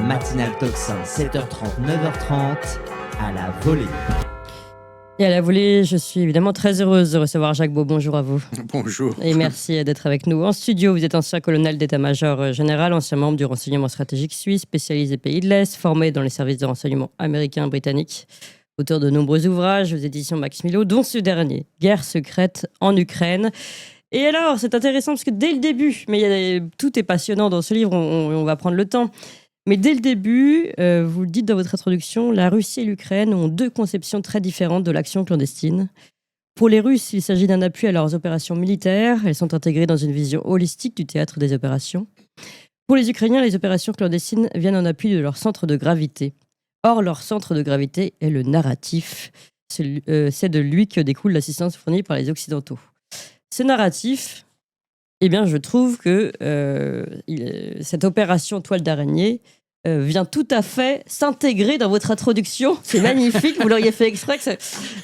matinale Tocsin, 7h30, 9h30, à la volée. Et à la volée, je suis évidemment très heureuse de recevoir Jacques Beau. Bonjour à vous. Bonjour. Et merci d'être avec nous en studio. Vous êtes ancien colonel d'état-major général, ancien membre du renseignement stratégique suisse, spécialisé pays de l'Est, formé dans les services de renseignement américains et britanniques. Auteur de nombreux ouvrages aux éditions Max Milo, dont ce dernier, Guerre secrète en Ukraine. Et alors, c'est intéressant parce que dès le début, mais tout est passionnant dans ce livre, on va prendre le temps. Mais dès le début, vous le dites dans votre introduction, la Russie et l'Ukraine ont deux conceptions très différentes de l'action clandestine. Pour les Russes, il s'agit d'un appui à leurs opérations militaires. Elles sont intégrées dans une vision holistique du théâtre des opérations. Pour les Ukrainiens, les opérations clandestines viennent en appui de leur centre de gravité. Or, leur centre de gravité est le narratif. C'est de lui que découle l'assistance fournie par les Occidentaux. Ce narratif, eh bien, je trouve que cette opération toile d'araignée vient tout à fait s'intégrer dans votre introduction. C'est magnifique, vous l'auriez fait exprès.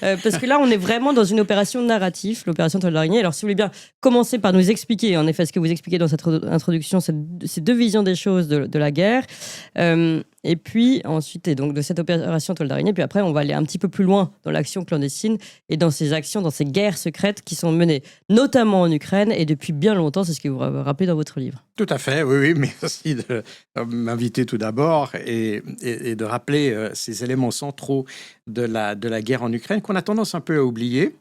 Parce que là, on est vraiment dans une opération narrative, l'opération toile d'araignée. Alors, si vous voulez bien commencer par nous expliquer, en effet, ce que vous expliquez dans cette introduction, ces deux visions des choses de la guerre. Et puis ensuite, et donc de cette opération toile d'araignée, puis après, on va aller un petit peu plus loin dans l'action clandestine et dans ces actions, dans ces guerres secrètes qui sont menées notamment en Ukraine et depuis bien longtemps. C'est ce que vous rappelez dans votre livre. Tout à fait, oui, merci de m'inviter tout d'abord et de rappeler ces éléments centraux de la guerre en Ukraine qu'on a tendance un peu à oublier.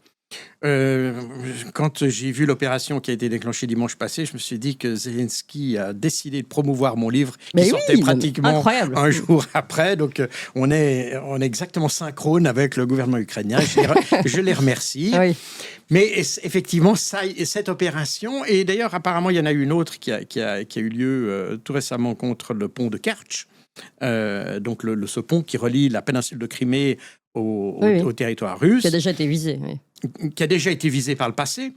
Quand j'ai vu l'opération qui a été déclenchée dimanche passé, je me suis dit que Zelensky a décidé de promouvoir mon livre qui sortait pratiquement incroyable. Un jour après. Donc, on est exactement synchrone avec le gouvernement ukrainien. Je les remercie. Oui. Mais effectivement, cette opération, et d'ailleurs, apparemment, il y en a une autre qui a eu lieu tout récemment contre le pont de Kerch. Donc, ce pont qui relie la péninsule de Crimée au territoire russe. Qui a déjà été visé, oui. Qui a déjà été visé par le passé,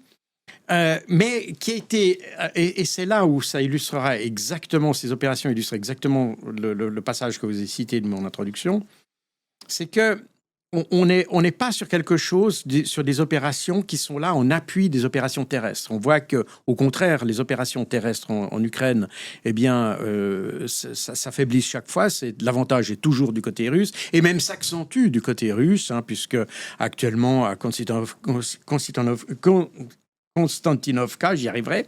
mais qui a été... Et c'est là où ça illustrera exactement, ces opérations illustrent exactement le passage que vous avez cité de mon introduction, c'est que on n'est pas sur quelque chose, sur des opérations qui sont là en appui des opérations terrestres. On voit que, au contraire, les opérations terrestres en Ukraine, eh bien, ça s'affaiblit chaque fois. L'avantage est toujours du côté russe, et même s'accentue du côté russe, puisque actuellement, à Konstantinovka, j'y arriverai.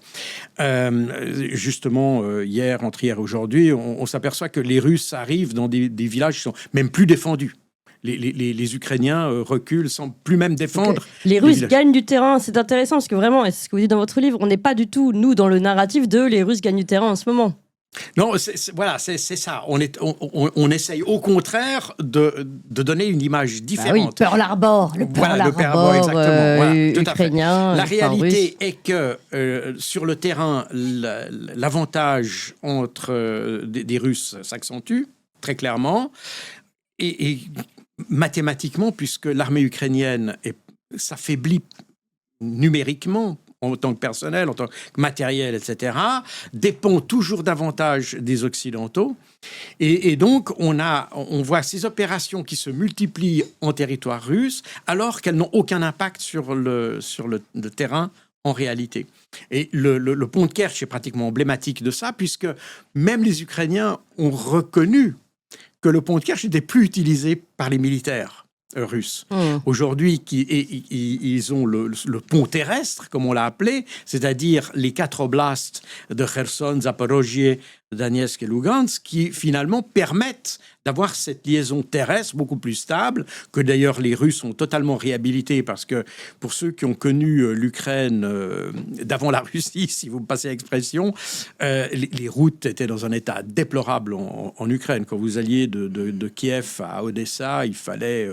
Justement, hier, entre hier et aujourd'hui, on s'aperçoit que les Russes arrivent dans des villages qui sont même plus défendus. Les Ukrainiens reculent sans plus même défendre. Okay. Les Russes gagnent du terrain. C'est intéressant parce que vraiment, et c'est ce que vous dites dans votre livre, on n'est pas du tout, nous, dans le narratif de les Russes gagnent du terrain en ce moment. Non, voilà, c'est ça. On essaye au contraire de donner une image différente. Bah oui, Pearl Harbor, le Pearl Harbor exactement. Voilà, tout ukrainien. La réalité est que sur le terrain, l'avantage entre des Russes s'accentue très clairement. Et mathématiquement, puisque l'armée ukrainienne s'affaiblit numériquement en tant que personnel, en tant que matériel, etc., dépend toujours davantage des Occidentaux. Et donc, on voit ces opérations qui se multiplient en territoire russe, alors qu'elles n'ont aucun impact sur le terrain en réalité. Et le pont de Kerch est pratiquement emblématique de ça, puisque même les Ukrainiens ont reconnu que le pont de Kerch n'était plus utilisé par les militaires russes. Aujourd'hui, ils ont le pont terrestre, comme on l'a appelé, c'est-à-dire les 4 oblasts de Kherson, Zaporozhye, Donetsk et Lugansk, qui finalement permettent d'avoir cette liaison terrestre beaucoup plus stable, que d'ailleurs les Russes ont totalement réhabilité, parce que pour ceux qui ont connu l'Ukraine d'avant la Russie, si vous me passez l'expression, les routes étaient dans un état déplorable en Ukraine. Quand vous alliez de Kiev à Odessa, il fallait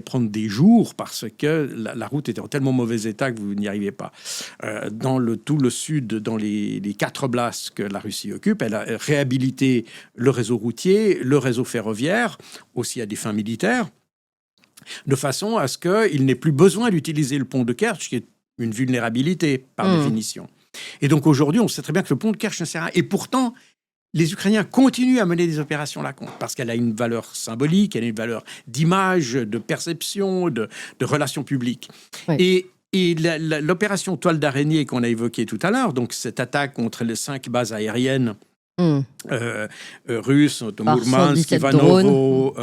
prendre des jours parce que la route était en tellement mauvais état que vous n'y arriviez pas. Dans tout le sud, dans les 4 oblasts que la Russie occupe, elle a réhabilité le réseau routier, le réseau ferroviaire, aussi à des fins militaires, de façon à ce qu'il n'ait plus besoin d'utiliser le pont de Kerch, qui est une vulnérabilité par définition. Et donc aujourd'hui, on sait très bien que le pont de Kerch ne sert à rien. Et pourtant, les Ukrainiens continuent à mener des opérations là contre, parce qu'elle a une valeur symbolique, elle a une valeur d'image, de perception, de relations publiques. Oui. Et l'opération Toile d'araignée qu'on a évoquée tout à l'heure, donc cette attaque contre les 5 bases aériennes russes, Mourmansk, 117 Ivanovo,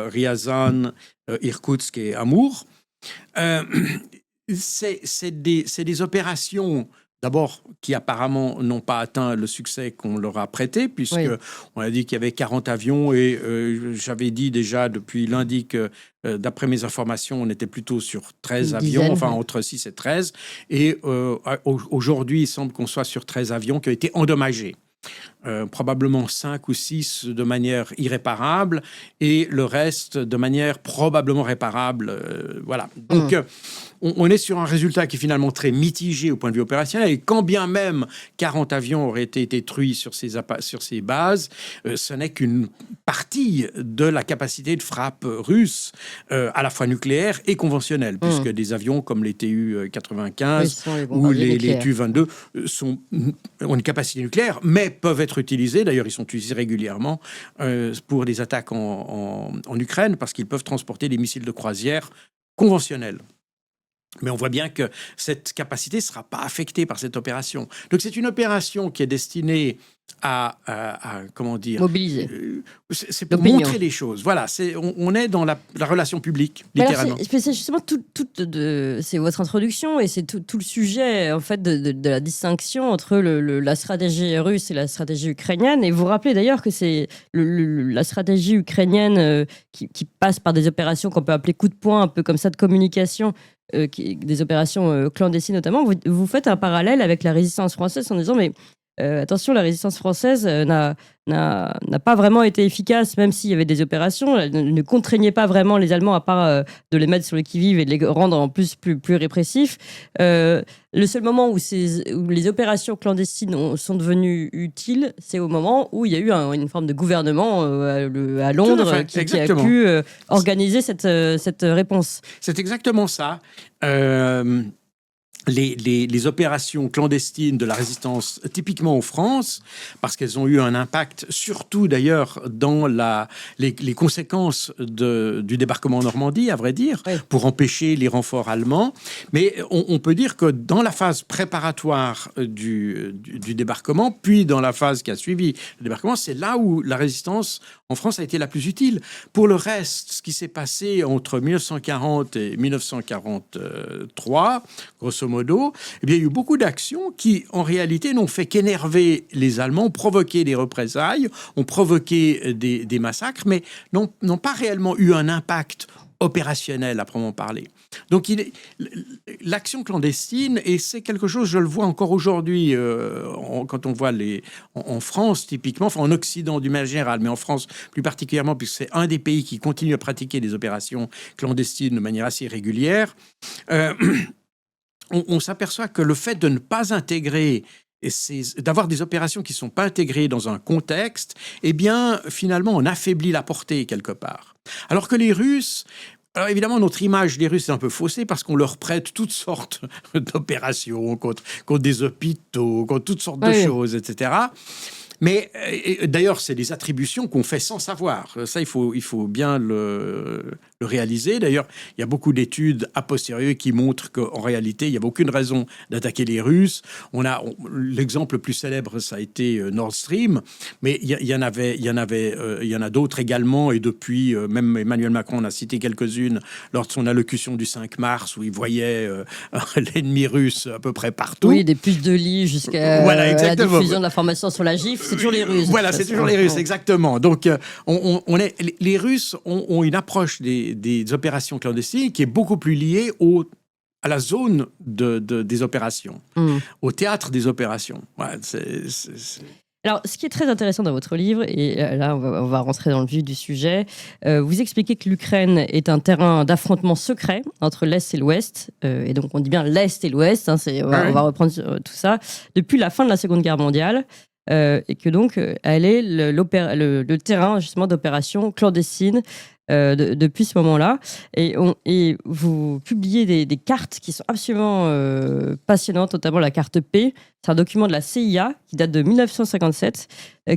Ryazan, Irkoutsk et Amour. C'est des opérations, d'abord, qui apparemment n'ont pas atteint le succès qu'on leur a prêté, puisque on a dit qu'il y avait 40 avions et j'avais dit déjà depuis lundi que, d'après mes informations, on était plutôt sur 13 avions, enfin entre 6 et 13. Et aujourd'hui, il semble qu'on soit sur 13 avions qui ont été endommagés. Probablement 5 ou 6 de manière irréparable et le reste de manière probablement réparable. Voilà. Donc, on est sur un résultat qui est finalement très mitigé au point de vue opérationnel. Et quand bien même 40 avions auraient été détruits sur ces bases, ce n'est qu'une partie de la capacité de frappe russe, à la fois nucléaire et conventionnelle, puisque des avions comme les Tu-95 ou les Tu-22 ont une capacité nucléaire, mais peuvent être utilisés, d'ailleurs ils sont utilisés régulièrement pour des attaques en Ukraine, parce qu'ils peuvent transporter des missiles de croisière conventionnels. Mais on voit bien que cette capacité ne sera pas affectée par cette opération. Donc c'est une opération qui est destinée à comment dire, mobiliser. C'est pour montrer les choses. Voilà, on est dans la relation publique, littéralement. C'est justement c'est votre introduction et c'est tout le sujet en fait de la distinction entre la stratégie russe et la stratégie ukrainienne. Et vous rappelez d'ailleurs que c'est la stratégie ukrainienne qui passe par des opérations qu'on peut appeler coup de poing, un peu comme ça de communication. Des opérations clandestines notamment, vous faites un parallèle avec la résistance française en disant mais attention, la résistance française n'a pas vraiment été efficace, même s'il y avait des opérations. Elle ne contraignait pas vraiment les Allemands, à part de les mettre sur le qui-vive et de les rendre en plus répressifs. Le seul moment où les opérations clandestines sont devenues utiles, c'est au moment où il y a eu une forme de gouvernement à Londres qui a pu organiser cette réponse. C'est exactement ça. Les opérations clandestines de la résistance, typiquement en France, parce qu'elles ont eu un impact, surtout d'ailleurs dans les conséquences du débarquement en Normandie, à vrai dire, pour empêcher les renforts allemands. Mais on peut dire que dans la phase préparatoire du débarquement, puis dans la phase qui a suivi le débarquement, c'est là où la résistance en France a été la plus utile. Pour le reste, ce qui s'est passé entre 1940 et 1943, grosso modo, eh bien, il y a eu beaucoup d'actions qui, en réalité, n'ont fait qu'énerver les Allemands, ont provoqué des représailles, ont provoqué des massacres, mais n'ont pas réellement eu un impact opérationnel à proprement parler. Donc l'action clandestine, et c'est quelque chose, je le vois encore aujourd'hui, quand on voit en France typiquement, enfin en Occident d'une manière générale, mais en France plus particulièrement, puisque c'est un des pays qui continue à pratiquer des opérations clandestines de manière assez régulière, on s'aperçoit que le fait de ne pas intégrer d'avoir des opérations qui ne sont pas intégrées dans un contexte, eh bien, finalement, on affaiblit la portée quelque part. Alors que les Russes, alors évidemment, notre image des Russes est un peu faussée parce qu'on leur prête toutes sortes d'opérations contre des hôpitaux, contre toutes sortes de choses, etc. Mais d'ailleurs, c'est des attributions qu'on fait sans savoir. Ça, il faut bien le réaliser. D'ailleurs, il y a beaucoup d'études a posteriori qui montrent qu'en réalité, il n'y avait aucune raison d'attaquer les Russes. L'exemple le plus célèbre, ça a été Nord Stream, mais il y en a d'autres également. Et depuis, même Emmanuel Macron en a cité quelques-unes lors de son allocution du 5 mars, où il voyait l'ennemi russe à peu près partout. Oui, des puces de lit jusqu'à la diffusion de l'information sur la GIF. C'est toujours les Russes. Voilà, c'est toujours les Russes, exactement. Donc, les Russes ont une approche des opérations clandestines qui est beaucoup plus liée à la zone des opérations, au théâtre des opérations. Ouais, Alors, ce qui est très intéressant dans votre livre, et là, on va rentrer dans le vif du sujet, vous expliquez que l'Ukraine est un terrain d'affrontement secret entre l'Est et l'Ouest, et donc on dit bien l'Est et l'Ouest, on va reprendre tout ça, depuis la fin de la Seconde Guerre mondiale. Et que donc elle est le terrain justement d'opérations clandestines depuis ce moment-là. Et vous publiez des cartes qui sont absolument passionnantes, notamment la carte P. C'est un document de la CIA qui date de 1957,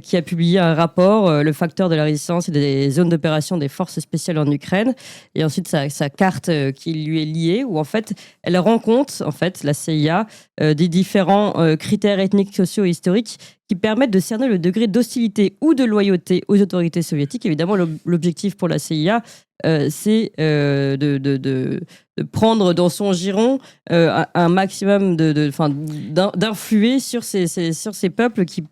qui a publié un rapport, le facteur de la résistance et des zones d'opération des forces spéciales en Ukraine. Et ensuite, sa carte qui lui est liée, où en fait, elle rend compte, en fait, la CIA, des différents critères ethniques, sociaux et historiques qui permettent de cerner le degré d'hostilité ou de loyauté aux autorités soviétiques. Évidemment, l'objectif pour la CIA, c'est de prendre dans son giron un maximum d'influer sur ces peuples qui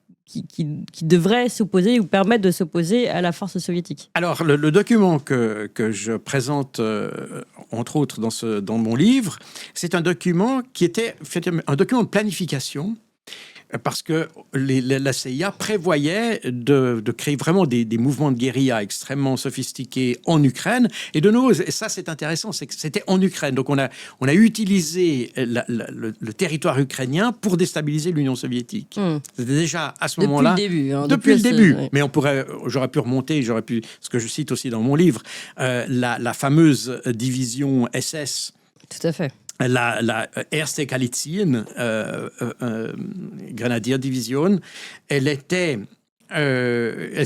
devraient s'opposer ou permettre de s'opposer à la force soviétique. Alors, le document que je présente, entre autres, dans mon livre, c'est un document qui était un document de planification, parce que la CIA prévoyait de créer vraiment des mouvements de guérilla extrêmement sophistiqués en Ukraine. Et de nouveau, et ça c'est intéressant, c'est que c'était en Ukraine. Donc on a utilisé le territoire ukrainien pour déstabiliser l'Union soviétique. C'était déjà à ce moment-là. Depuis le début. Oui. Mais j'aurais pu remonter, ce que je cite aussi dans mon livre, la fameuse division SS. Tout à fait. La Erste Galizien, Grenadier Division, elle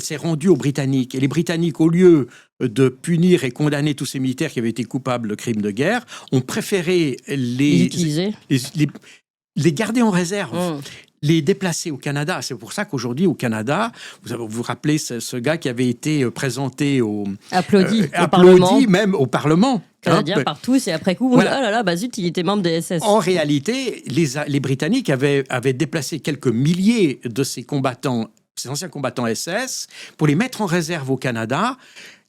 s'est rendue aux Britanniques. Et les Britanniques, au lieu de punir et condamner tous ces militaires qui avaient été coupables de crimes de guerre, ont préféré les garder en réserve. Les déplacer au Canada. C'est pour ça qu'aujourd'hui, au Canada, vous vous rappelez ce gars qui avait été présenté applaudi même au Parlement. Canadien par tous, et après coup, voilà. Oh là là, zut, il était membre des SS. En réalité, les Britanniques avaient déplacé quelques milliers de ces anciens combattants SS, pour les mettre en réserve au Canada,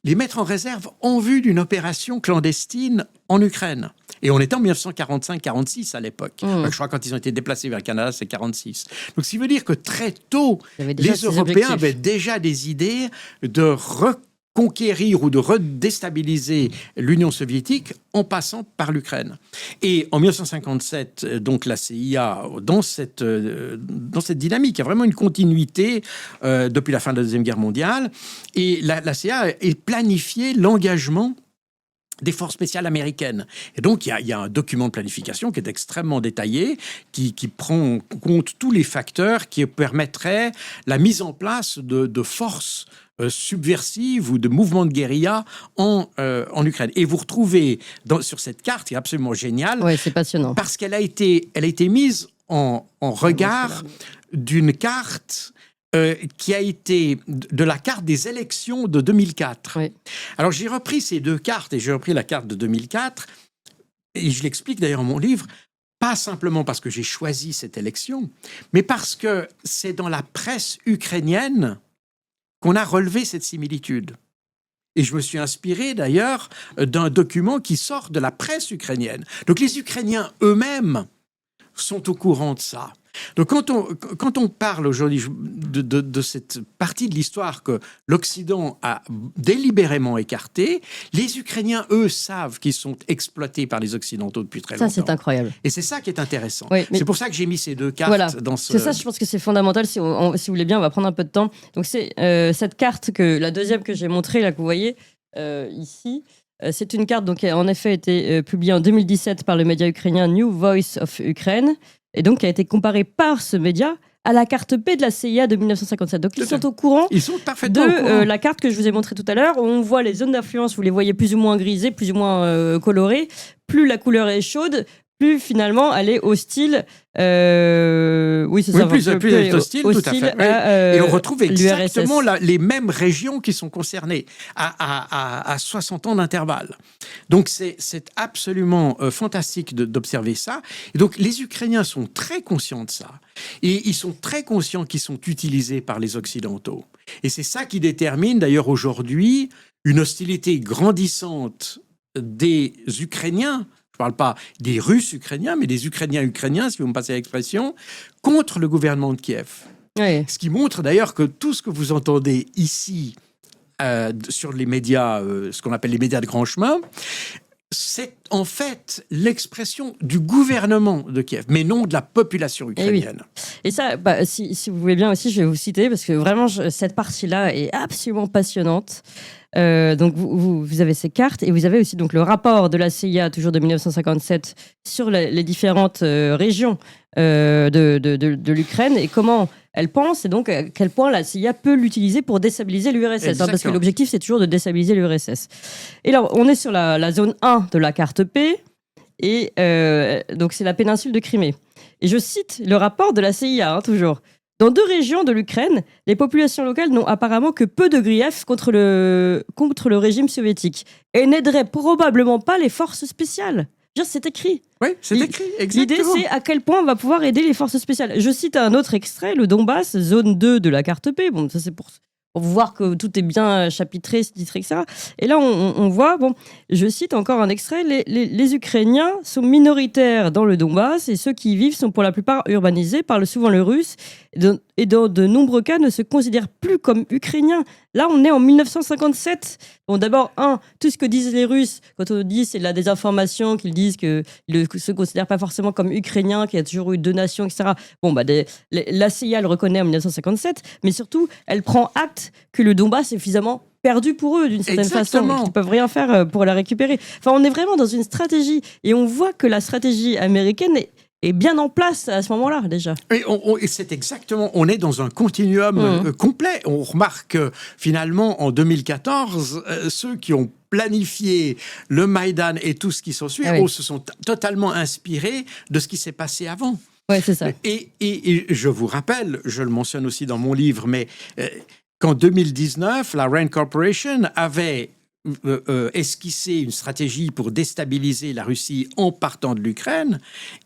les mettre en réserve en vue d'une opération clandestine en Ukraine. Et on était en 1945-46 à l'époque. Je crois que quand ils ont été déplacés vers le Canada, c'est 46. Donc, ce qui veut dire que très tôt, les Européens avaient déjà des idées de reconquérir ou de redéstabiliser l'Union soviétique en passant par l'Ukraine. Et en 1957, donc la CIA, dans cette dynamique, il y a vraiment une continuité depuis la fin de la Deuxième Guerre mondiale. Et la CIA a planifié l'engagement des forces spéciales américaines. Et donc, il y a un document de planification qui est extrêmement détaillé, qui prend en compte tous les facteurs qui permettraient la mise en place de forces subversives ou de mouvements de guérilla en Ukraine. Et vous retrouvez sur cette carte, qui est absolument géniale, c'est passionnant, parce qu'elle a été mise en regard d'une carte qui a été de la carte des élections de 2004. Oui. Alors, j'ai repris ces deux cartes, et j'ai repris la carte de 2004, et je l'explique d'ailleurs dans mon livre, pas simplement parce que j'ai choisi cette élection, mais parce que c'est dans la presse ukrainienne qu'on a relevé cette similitude. Et je me suis inspiré d'ailleurs d'un document qui sort de la presse ukrainienne. Donc, les Ukrainiens eux-mêmes sont au courant de ça. Donc, quand on parle aujourd'hui de cette partie de l'histoire que l'Occident a délibérément écartée, les Ukrainiens, eux, savent qu'ils sont exploités par les Occidentaux depuis très longtemps. Ça, c'est incroyable. Et c'est ça qui est intéressant. Oui, c'est pour ça que j'ai mis ces deux cartes dans ce... C'est ça, je pense que c'est fondamental. Si vous voulez bien, on va prendre un peu de temps. Donc, c'est cette carte, la deuxième que j'ai montrée, là, que vous voyez ici. C'est une carte qui a en effet été publiée en 2017 par le média ukrainien New Voice of Ukraine, et donc qui a été comparée par ce média à la carte B de la CIA de 1957. Donc ils sont au courant de la carte que je vous ai montrée tout à l'heure, où on voit les zones d'influence, vous les voyez plus ou moins grisées, plus ou moins colorées. Plus la couleur est chaude, plus finalement elle est hostile. Plus elle est hostile, tout à fait. Et on retrouve exactement les mêmes régions qui sont concernées à 60 ans d'intervalle. Donc c'est absolument fantastique d'observer ça. Et donc les Ukrainiens sont très conscients de ça. Et ils sont très conscients qu'ils sont utilisés par les Occidentaux. Et c'est ça qui détermine d'ailleurs aujourd'hui une hostilité grandissante des Ukrainiens. Je ne parle pas des Russes ukrainiens, mais des Ukrainiens, si vous me passez l'expression, contre le gouvernement de Kiev. Oui. Ce qui montre d'ailleurs que tout ce que vous entendez ici sur les médias, ce qu'on appelle les médias de grand chemin, c'est en fait l'expression du gouvernement de Kiev, mais non de la population ukrainienne. Et ça, si vous voulez bien aussi, je vais vous citer, parce que vraiment, cette partie-là est absolument passionnante. Donc, vous avez ces cartes, et vous avez aussi donc, le rapport de la CIA, toujours de 1957, sur les différentes régions de l'Ukraine, et comment elle pense, et donc à quel point la CIA peut l'utiliser pour déstabiliser l'URSS. Parce que l'objectif, c'est toujours de déstabiliser l'URSS. Et là, on est sur la zone 1 de la carte P, et donc c'est la péninsule de Crimée. Et je cite le rapport de la CIA, toujours. Dans 2 régions de l'Ukraine, les populations locales n'ont apparemment que peu de griefs contre le régime soviétique et n'aideraient probablement pas les forces spéciales. C'est écrit. Oui, c'est écrit, exactement. L'idée, c'est à quel point on va pouvoir aider les forces spéciales. Je cite un autre extrait, le Donbass, zone 2 de la carte P. Bon, ça c'est pour voir que tout est bien chapitré, titré, etc. Et là, on voit, je cite encore un extrait, les Ukrainiens sont minoritaires dans le Donbass et ceux qui y vivent sont pour la plupart urbanisés, parlent souvent le russe et dans de nombreux cas ne se considèrent plus comme Ukrainiens. Là, on est en 1957. Bon, d'abord, tout ce que disent les Russes, quand on dit c'est de la désinformation, qu'ils disent qu'ils ne se considèrent pas forcément comme Ukrainiens, qu'il y a toujours eu 2 nations, etc. Bon, la CIA le reconnaît en 1957, mais surtout, elle prend acte que le Donbass est suffisamment perdu pour eux d'une certaine façon, qu'ils ne peuvent rien faire pour la récupérer. Enfin, on est vraiment dans une stratégie, et on voit que la stratégie américaine est bien en place à ce moment-là, déjà. Et c'est exactement, on est dans un continuum complet. On remarque finalement, en 2014, ceux qui ont planifié le Maïdan et tout ce qui s'ensuit se sont totalement inspirés de ce qui s'est passé avant. Oui, c'est ça. Et je vous rappelle, je le mentionne aussi dans mon livre, mais qu'en 2019, la Rand Corporation avait esquissé une stratégie pour déstabiliser la Russie en partant de l'Ukraine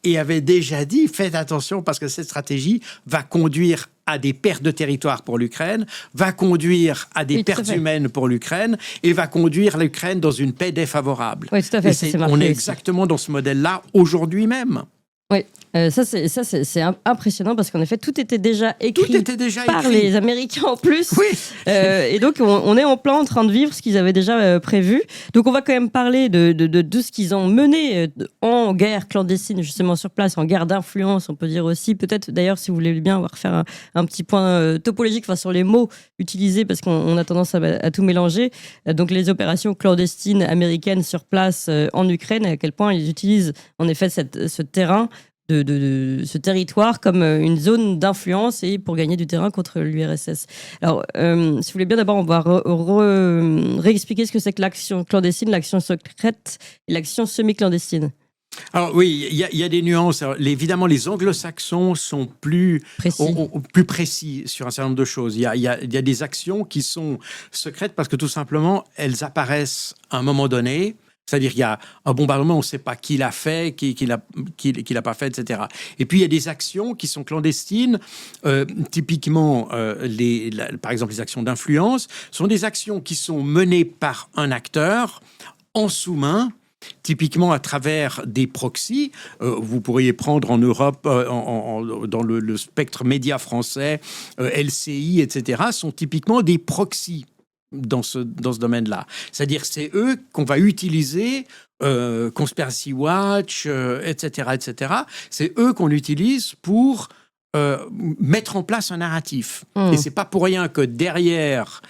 et avait déjà dit, faites attention parce que cette stratégie va conduire à des pertes de territoire pour l'Ukraine, va conduire à des pertes humaines pour l'Ukraine et va conduire l'Ukraine dans une paix défavorable. Oui, tout à fait. On est exactement dans ce modèle-là aujourd'hui même. Oui, ça c'est impressionnant parce qu'en effet tout était déjà écrit par les Américains en plus. Oui. Et donc on est en plein en train de vivre ce qu'ils avaient déjà prévu. Donc on va quand même parler de tout ce qu'ils ont mené en guerre clandestine justement sur place, en guerre d'influence on peut dire aussi. Peut-être d'ailleurs si vous voulez bien on va refaire un petit point topologique sur les mots utilisés parce qu'on a tendance à tout mélanger. Donc les opérations clandestines américaines sur place en Ukraine, à quel point ils utilisent en effet ce terrain de ce territoire comme une zone d'influence et pour gagner du terrain contre l'URSS. Alors, si vous voulez bien, d'abord, on va réexpliquer ce que c'est que l'action clandestine, l'action secrète et l'action semi-clandestine. Alors oui, il y a des nuances. Alors, évidemment, les anglo-saxons sont plus précis sur un certain nombre de choses. Il y a des actions qui sont secrètes parce que tout simplement, elles apparaissent à un moment donné. C'est-à-dire qu'il y a un bombardement, on ne sait pas qui l'a fait, qui l'a pas fait, etc. Et puis, il y a des actions qui sont clandestines. Typiquement, par exemple, les actions d'influence sont des actions qui sont menées par un acteur en sous-main, typiquement à travers des proxys. Vous pourriez prendre en Europe, dans le spectre média français, LCI, etc., sont typiquement des proxys dans ce domaine-là. C'est-à-dire c'est eux qu'on va utiliser, Conspiracy Watch, etc., etc. C'est eux qu'on utilise pour mettre en place un narratif. Et c'est pas pour rien que derrière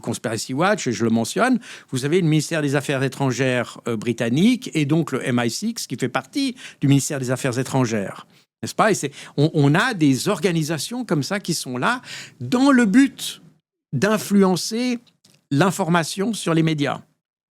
Conspiracy Watch, je le mentionne, vous avez le ministère des Affaires étrangères britannique et donc le MI6 qui fait partie du ministère des Affaires étrangères. N'est-ce pas? Et on a des organisations comme ça qui sont là dans le but d'influencer l'information sur les médias.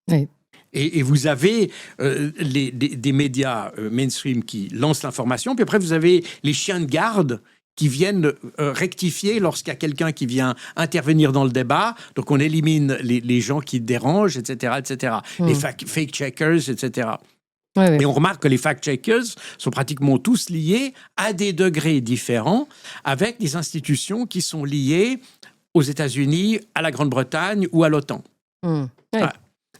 Oui. Et vous avez des médias mainstream qui lancent l'information, puis après vous avez les chiens de garde qui viennent rectifier lorsqu'il y a quelqu'un qui vient intervenir dans le débat. Donc on élimine les gens qui dérangent, etc., etc. Les fact-checkers, etc. Oui. Et on remarque que les fact-checkers sont pratiquement tous liés à des degrés différents avec des institutions qui sont liées aux États-Unis, à la Grande-Bretagne ou à l'OTAN. Oui. Voilà.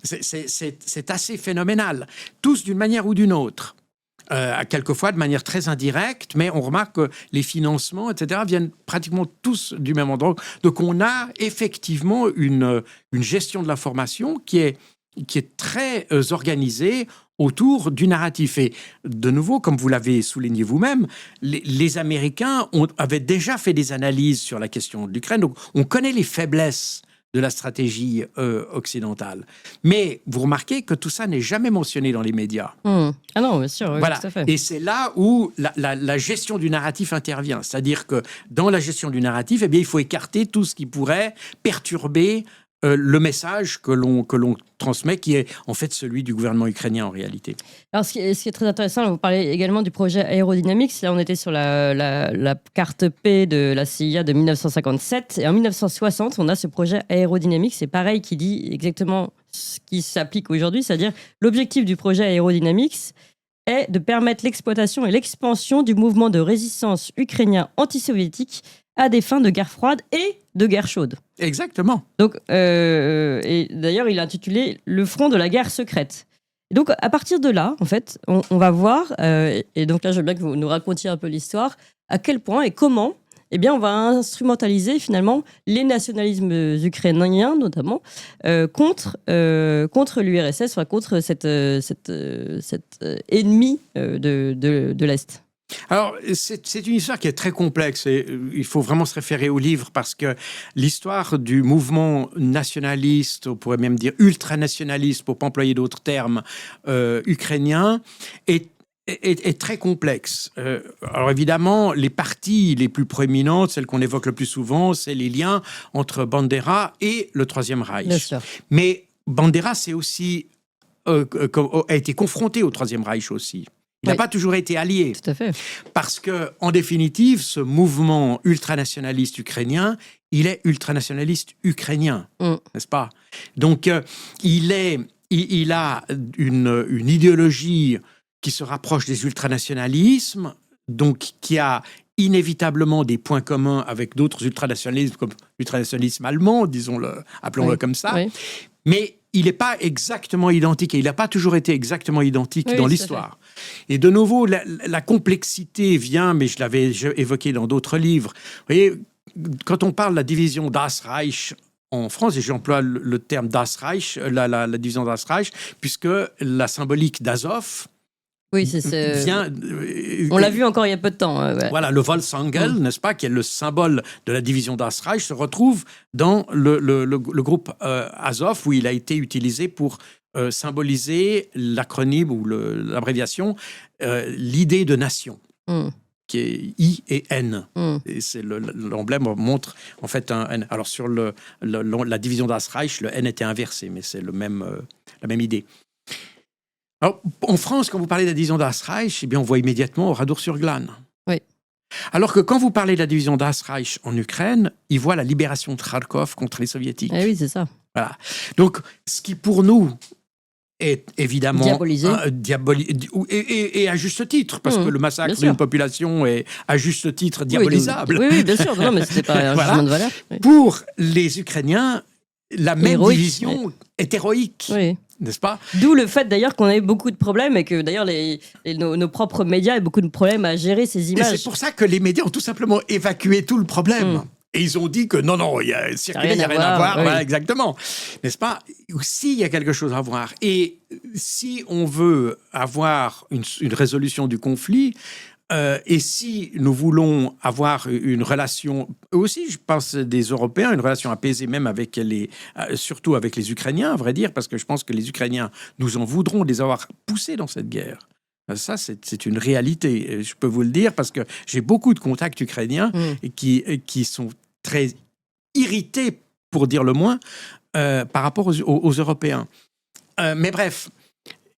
C'est assez phénoménal, tous d'une manière ou d'une autre. Quelquefois de manière très indirecte, mais on remarque que les financements, etc., viennent pratiquement tous du même endroit. Donc on a effectivement une gestion de l'information qui est qui est très organisée autour du narratif. Et de nouveau, comme vous l'avez souligné vous-même, les Américains avaient déjà fait des analyses sur la question de l'Ukraine, donc on connaît les faiblesses de la stratégie occidentale. Mais vous remarquez que tout ça n'est jamais mentionné dans les médias. Ah non, bien sûr, oui, Voilà. tout à fait. Et c'est là où la gestion du narratif intervient. C'est-à-dire que dans la gestion du narratif, eh bien, il faut écarter tout ce qui pourrait perturber le message que l'on transmet, qui est en fait celui du gouvernement ukrainien en réalité. Alors, ce qui est très intéressant, vous parlez également du projet Aerodynamics. Là, on était sur la carte P de la CIA de 1957. Et en 1960, on a ce projet Aerodynamics. C'est pareil, qui dit exactement ce qui s'applique aujourd'hui. C'est-à-dire, l'objectif du projet Aerodynamics est de permettre l'exploitation et l'expansion du mouvement de résistance ukrainien anti-soviétique à des fins de guerre froide et de guerre chaude. Exactement. Donc, et d'ailleurs, il a intitulé Le front de la guerre secrète. Et donc, à partir de là, en fait, on va voir, et donc là, je veux bien que vous nous racontiez un peu l'histoire, à quel point et comment, eh bien, on va instrumentaliser finalement les nationalismes ukrainiens, notamment, contre l'URSS, enfin, contre cet ennemi de l'Est. Alors, c'est une histoire qui est très complexe et il faut vraiment se référer au livre parce que l'histoire du mouvement nationaliste, on pourrait même dire ultranationaliste, pour pas employer d'autres termes, ukrainien, est très complexe. Alors évidemment, les parties les plus proéminentes, celles qu'on évoque le plus souvent, c'est les liens entre Bandera et le Troisième Reich. Bien sûr. Mais Bandera a été confronté au Troisième Reich aussi. Il n'a pas toujours été allié. Tout à fait. Parce que, en définitive, ce mouvement ultranationaliste ukrainien, il est ultranationaliste ukrainien, n'est-ce pas? Donc, il a une idéologie qui se rapproche des ultranationalismes, donc qui a inévitablement des points communs avec d'autres ultranationalismes, comme l'ultranationalisme allemand, appelons-le comme ça. Oui. Mais il n'est pas exactement identique et il n'a pas toujours été exactement identique dans l'histoire. Et de nouveau, la complexité vient, mais je l'avais évoqué dans d'autres livres. Vous voyez, quand on parle de la division Das Reich en France, et j'emploie le terme Das Reich, la division Das Reich, puisque la symbolique d'Azov, oui, vient. On l'a vu encore il y a peu de temps. Ouais. Voilà, le Volksangel, n'est-ce pas, qui est le symbole de la division Das Reich, se retrouve dans le groupe Azov, où il a été utilisé pour symboliser l'acronyme ou l'abréviation, l'idée de nation, qui est I et N. Et c'est l'emblème montre en fait un N. Alors sur la division Das Reich, le N était inversé, mais c'est la même idée. Alors, en France, quand vous parlez de la division Das Reich, eh bien, on voit immédiatement Oradour-sur-Glane. Oui. Alors que quand vous parlez de la division Das Reich en Ukraine, ils voient la libération de Kharkov contre les Soviétiques. Eh oui, c'est ça. Voilà. Donc, ce qui pour nous est évidemment diabolisé. Et à juste titre, parce que le massacre d'une population est à juste titre diabolisable. Oui, bien sûr. Non, mais c'était pas un jugement de valeur. Oui. Pour les Ukrainiens, la même division est héroïque. Oui. N'est-ce pas? D'où le fait d'ailleurs qu'on ait beaucoup de problèmes et que d'ailleurs nos propres médias aient beaucoup de problèmes à gérer ces images. Et c'est pour ça que les médias ont tout simplement évacué tout le problème. Et ils ont dit que non, il n'y a rien à voir. Oui. Voilà, exactement. N'est-ce pas? S'il y a quelque chose à voir. Et si on veut avoir une résolution du conflit, et si nous voulons avoir une relation, aussi je pense des Européens, une relation apaisée même avec surtout avec les Ukrainiens, à vrai dire, parce que je pense que les Ukrainiens nous en voudront de les avoir poussés dans cette guerre. Ça, c'est une réalité, je peux vous le dire, parce que j'ai beaucoup de contacts ukrainiens qui sont très irrités, pour dire le moins, par rapport aux Européens. Mais bref,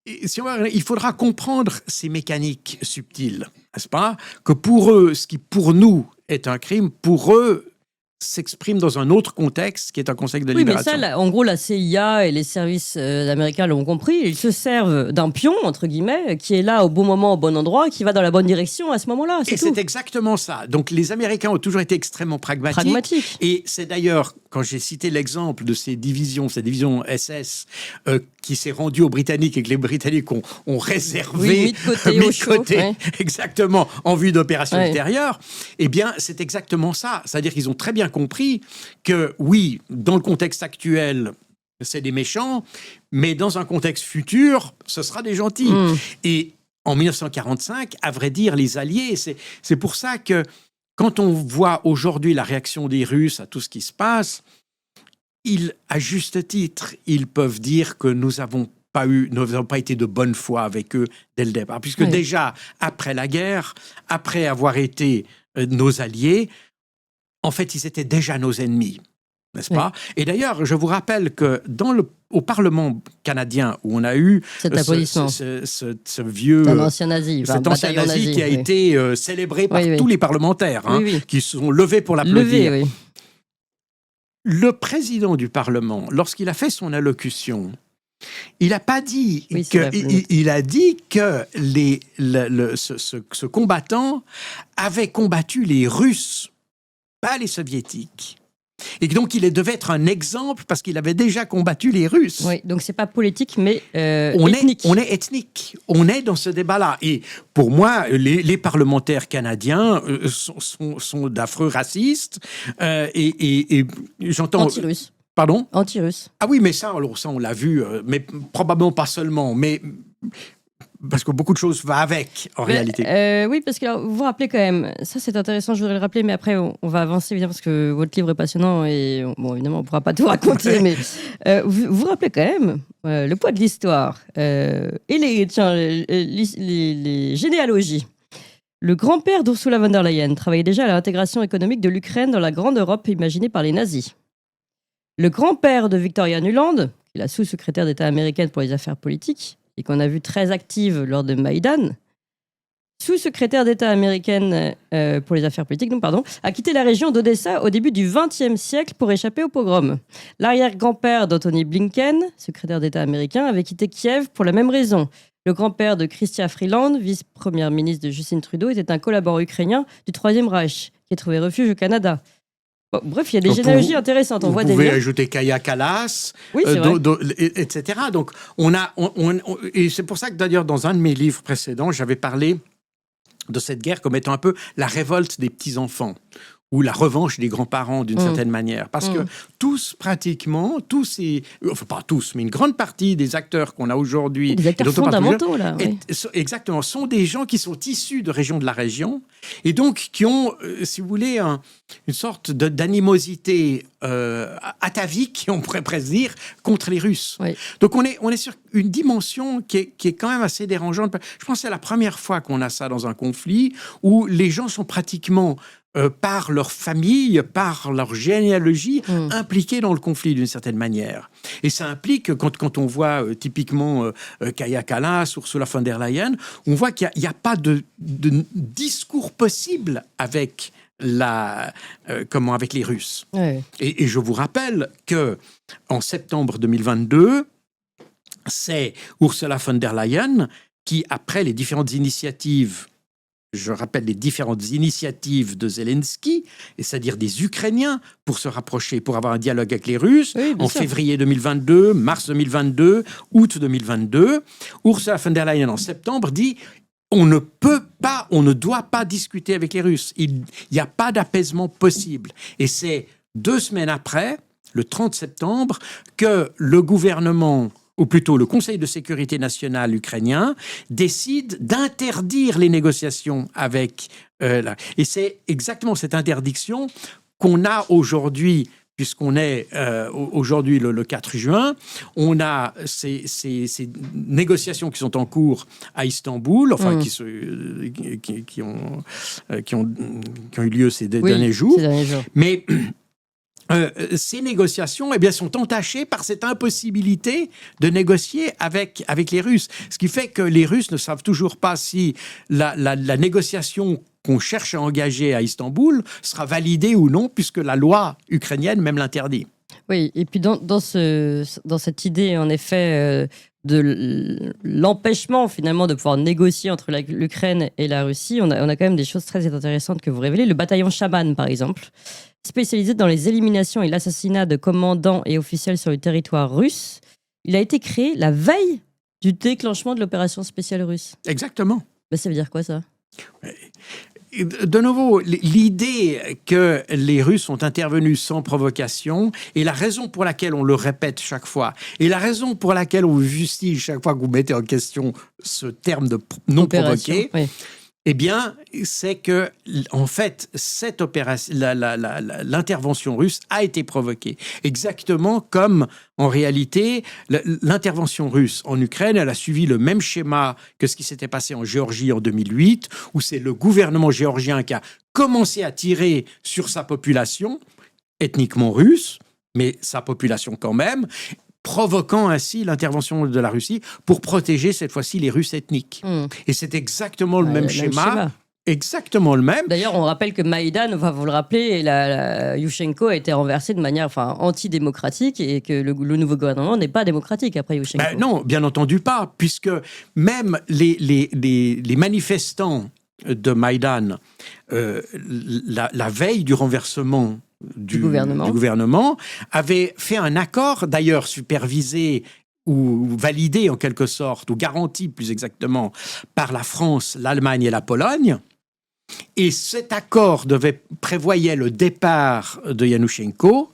il faudra comprendre ces mécaniques subtiles, n'est-ce pas? Que pour eux, ce qui pour nous est un crime, pour eux s'exprime dans un autre contexte qui est un contexte de libération. Oui, mais ça, en gros, la CIA et les services américains l'ont compris. Ils se servent d'un pion, entre guillemets, qui est là au bon moment, au bon endroit, qui va dans la bonne direction à ce moment-là. C'est exactement ça. Donc, les Américains ont toujours été extrêmement pragmatiques. Et c'est d'ailleurs, quand j'ai cité l'exemple de ces divisions SS qui s'est rendue aux Britanniques et que les Britanniques ont réservé, mis de côté, exactement, en vue d'opérations ultérieures, eh bien, c'est exactement ça. C'est-à-dire qu'ils ont très bien compris que, oui, dans le contexte actuel, c'est des méchants, mais dans un contexte futur, ce sera des gentils. Et en 1945, à vrai dire, les Alliés, c'est pour ça que quand on voit aujourd'hui la réaction des Russes à tout ce qui se passe, à juste titre, ils peuvent dire que nous n'avons pas été de bonne foi avec eux dès le départ. Puisque déjà, après la guerre, après avoir été nos alliés, en fait, ils étaient déjà nos ennemis. N'est-ce pas? Et d'ailleurs, je vous rappelle que au Parlement canadien, où on a eu ce vieux... un ancien nazi. Cet ancien nazi qui a été célébré par tous les parlementaires, qui se sont levés pour l'applaudir. Le président du Parlement, lorsqu'il a fait son allocution, il n'a pas dit il a dit que ce combattant avait combattu les Russes, pas les Soviétiques. Et donc, il devait être un exemple parce qu'il avait déjà combattu les Russes. Oui, donc c'est pas politique, mais ethnique. On est ethnique. On est dans ce débat-là. Et pour moi, les parlementaires canadiens sont d'affreux racistes. Et j'entends... Anti-russes. Pardon? Anti-russe. Ah oui, mais ça on l'a vu, mais probablement pas seulement. Mais... Parce que beaucoup de choses vont avec, en réalité. Oui, parce que vous vous rappelez quand même, ça c'est intéressant, je voudrais le rappeler, mais après on va avancer, évidemment, parce que votre livre est passionnant et évidemment on ne pourra pas tout raconter, mais vous vous rappelez quand même le poids de l'histoire et les généalogies. Le grand-père d'Ursula von der Leyen travaillait déjà à l'intégration économique de l'Ukraine dans la grande Europe imaginée par les nazis. Le grand-père de Victoria Nuland, qui est la sous-secrétaire d'État américaine pour les affaires politiques, et qu'on a vu très active lors de Maïdan, sous-secrétaire d'État américaine pour les affaires politiques, a quitté la région d'Odessa au début du XXe siècle pour échapper au pogrom. L'arrière-grand-père d'Anthony Blinken, secrétaire d'État américain, avait quitté Kiev pour la même raison. Le grand-père de Chrystia Freeland, vice-première ministre de Justin Trudeau, était un collaborateur ukrainien du Troisième Reich qui a trouvé refuge au Canada. Bon, bref, il y a des généalogies intéressantes. Vous pouvez ajouter Kaja Kallas, etc. Donc, et c'est pour ça que d'ailleurs, dans un de mes livres précédents, j'avais parlé de cette guerre comme étant un peu la révolte des petits-enfants ou la revanche des grands-parents d'une certaine manière. Parce que pratiquement, enfin pas tous, mais une grande partie des acteurs qu'on a aujourd'hui... Des acteurs fondamentaux, là. Oui. Exactement, sont des gens qui sont issus de régions de la région et donc qui ont, si vous voulez, une sorte d'animosité atavique, on pourrait presque dire, contre les Russes. Oui. Donc on est sur une dimension qui est quand même assez dérangeante. Je pense que c'est la première fois qu'on a ça dans un conflit où les gens sont pratiquement... par leur famille, par leur généalogie, impliqués dans le conflit d'une certaine manière. Et ça implique, quand on voit typiquement Kaja Kallas, Ursula von der Leyen, on voit qu'il n'y a pas de discours possible avec avec les Russes. Ouais. Et je vous rappelle que en septembre 2022, c'est Ursula von der Leyen qui, après les différentes initiatives, je rappelle les différentes initiatives de Zelensky, c'est-à-dire des Ukrainiens, pour se rapprocher, pour avoir un dialogue avec les Russes, en février 2022, mars 2022, août 2022. Ursula von der Leyen, en septembre, dit « On ne peut pas, on ne doit pas discuter avec les Russes. Il n'y a pas d'apaisement possible. » Et c'est 2 semaines après, le 30 septembre, que le gouvernement... ou plutôt le Conseil de sécurité nationale ukrainien, décide d'interdire les négociations avec... Et c'est exactement cette interdiction qu'on a aujourd'hui, puisqu'on est aujourd'hui le 4 juin, on a ces négociations qui sont en cours à Istanbul, enfin qui ont eu lieu ces derniers jours. Mais... ces négociations sont entachées par cette impossibilité de négocier avec les Russes. Ce qui fait que les Russes ne savent toujours pas si la négociation qu'on cherche à engager à Istanbul sera validée ou non, puisque la loi ukrainienne même l'interdit. Oui, et puis dans cette idée, en effet, de l'empêchement finalement de pouvoir négocier entre l'Ukraine et la Russie, on a quand même des choses très intéressantes que vous révélez. Le bataillon Shaman, par exemple, spécialisé dans les éliminations et l'assassinat de commandants et officiels sur le territoire russe, il a été créé la veille du déclenchement de l'opération spéciale russe. Exactement. Ça veut dire quoi, ça ? de nouveau, l'idée que les Russes ont intervenu sans provocation et la raison pour laquelle on le répète chaque fois et la raison pour laquelle on fustige chaque fois que vous mettez en question ce terme de non provoqué, oui. eh bien, c'est que, en fait, cette opération, l'intervention russe a été provoquée. Exactement comme, en réalité, l'intervention russe en Ukraine, elle a suivi le même schéma que ce qui s'était passé en Géorgie en 2008, où c'est le gouvernement géorgien qui a commencé à tirer sur sa population, ethniquement russe, mais sa population quand même, provoquant ainsi l'intervention de la Russie pour protéger cette fois-ci les Russes ethniques. Et c'est exactement le même schéma. Exactement le même. D'ailleurs, on rappelle que Maïdan, vous le rappelez, Yushchenko a été renversé de manière antidémocratique et que le nouveau gouvernement n'est pas démocratique après Yushchenko. Non, bien entendu pas, puisque même les manifestants de Maïdan, la veille du renversement du gouvernement, avait fait un accord, d'ailleurs supervisé ou validé en quelque sorte, ou garanti plus exactement, par la France, l'Allemagne et la Pologne. Et cet accord prévoyait le départ de Yanushchenko,